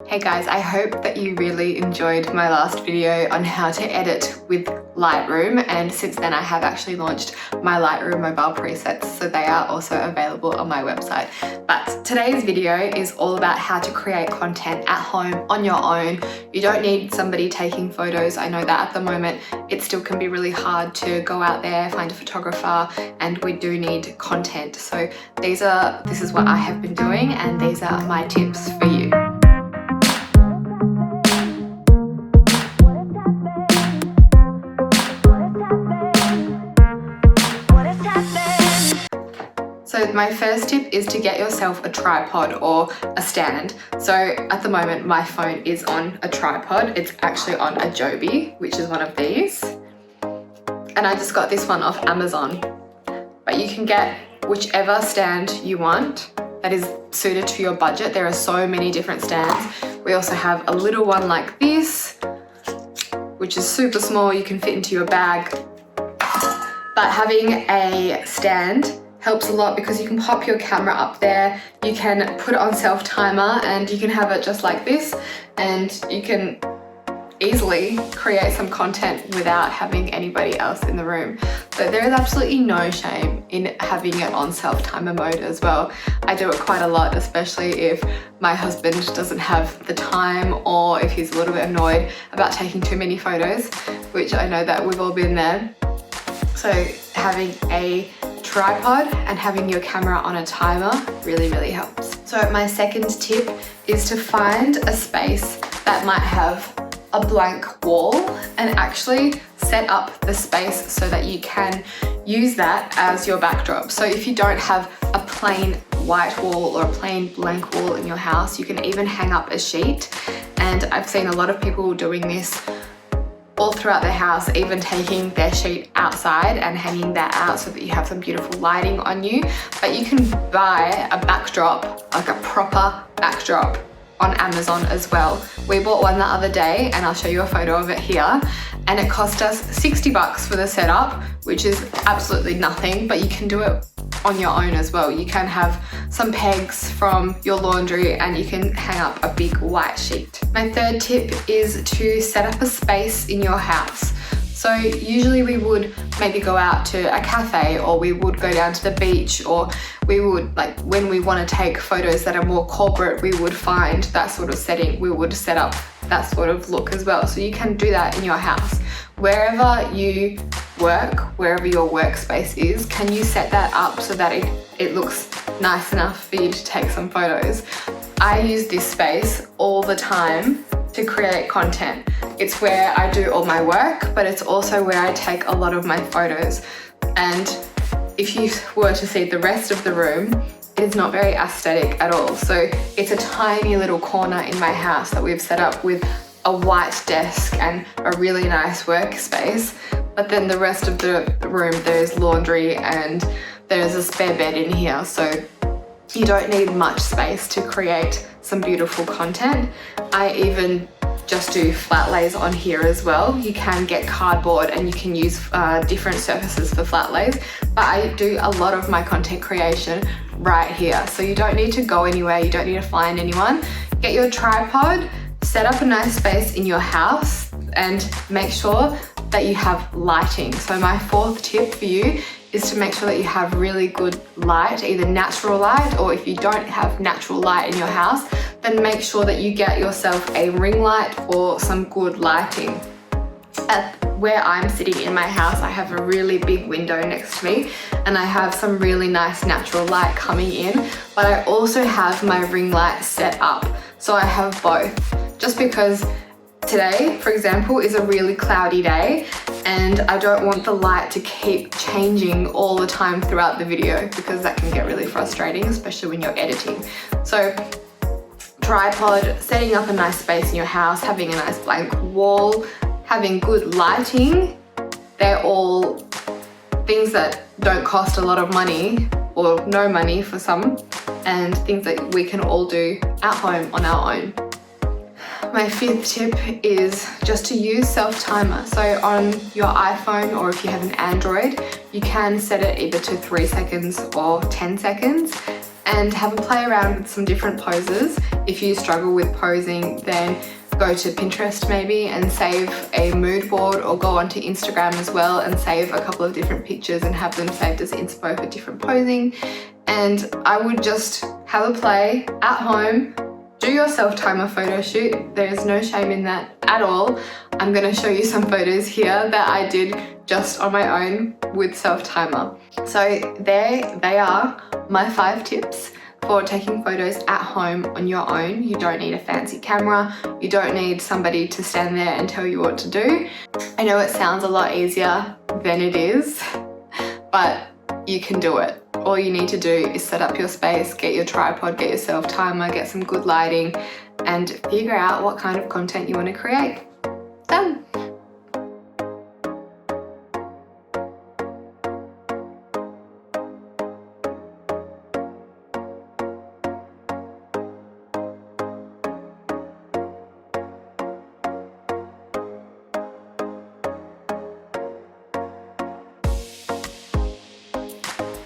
Hey guys, I hope that you really enjoyed my last video on how to edit with Lightroom, and since then I have actually launched my Lightroom mobile presets, so they are also available on my website. But today's video is all about how to create content at home on your own. You don't need somebody taking photos. I know that at the moment it still can be really hard to go out there, find a photographer, and we do need content. So this is what I have been doing, and these are my tips for you. So my first tip is to get yourself a tripod or a stand. So at the moment my phone is on a tripod. It's actually on a Joby, which is one of these. And I just got this one off Amazon. But you can get whichever stand you want that is suited to your budget. There are so many different stands. We also have a little one like this, which is super small. You can fit into your bag. But having a stand helps a lot because you can pop your camera up there, you can put it on self-timer, and you can have it just like this, and you can easily create some content without having anybody else in the room. So there is absolutely no shame in having it on self-timer mode as well. I do it quite a lot, especially if my husband doesn't have the time or if he's a little bit annoyed about taking too many photos, which I know that we've all been there. So having a tripod and having your camera on a timer really helps. So my second tip is to find a space that might have a blank wall and actually set up the space so that you can use that as your backdrop. So if you don't have a plain white wall or a plain blank wall in your house, you can even hang up a sheet. And I've seen a lot of people doing this all throughout the house, even taking their sheet outside and hanging that out so that you have some beautiful lighting on you. But you can buy a backdrop, like a proper backdrop, on Amazon as well. We bought one the other day and I'll show you a photo of it here, and it cost us 60 bucks for the setup, which is absolutely nothing, but you can do it on your own as well. You can have some pegs from your laundry and you can hang up a big white sheet. My third tip is to set up a space in your house. So usually we would maybe go out to a cafe, or we would go down to the beach, or we would, like, when we want to take photos that are more corporate, we would find that sort of setting. We would set up that sort of look as well. So you can do that in your house. Wherever you work, wherever your workspace is, can you set that up so that it looks nice enough for you to take some photos? I use this space all the time to create content. It's where I do all my work, but it's also where I take a lot of my photos. And if you were to see the rest of the room, it's not very aesthetic at all. So it's a tiny little corner in my house that we've set up with a white desk and a really nice workspace. But then the rest of the room, there's laundry and there's a spare bed in here. So you don't need much space to create some beautiful content. I even just do flat lays on here as well. You can get cardboard and you can use different surfaces for flat lays, but I do a lot of my content creation right here. So you don't need to go anywhere, you don't need to find anyone. Get your tripod, set up a nice space in your house, and make sure that you have lighting. So my fourth tip for you is to make sure that you have really good light, either natural light, or if you don't have natural light in your house, then make sure that you get yourself a ring light or some good lighting. At where I'm sitting in my house, I have a really big window next to me and I have some really nice natural light coming in, but I also have my ring light set up. So I have both, just because today, for example, is a really cloudy day and I don't want the light to keep changing all the time throughout the video, because that can get really frustrating, especially when you're editing. So tripod, setting up a nice space in your house, having a nice blank wall, having good lighting, they're all things that don't cost a lot of money, or no money for some, and things that we can all do at home on our own. My fifth tip is just to use self-timer. So on your iPhone, or if you have an Android, you can set it either to 3 seconds or 10 seconds. and have a play around with some different poses. If you struggle with posing, then go to Pinterest maybe and save a mood board, or go onto Instagram as well and save a couple of different pictures and have them saved as inspo for different posing. And I would just have a play at home, do your self-timer photo shoot. There is no shame in that at all. I'm going to show you some photos here that I did just on my own with self-timer. So there they are, my 5 tips for taking photos at home on your own. You don't need a fancy camera. You don't need somebody to stand there and tell you what to do. I know it sounds a lot easier than it is, but you can do it. All you need to do is set up your space, get your tripod, get your self-timer, get some good lighting, and figure out what kind of content you want to create.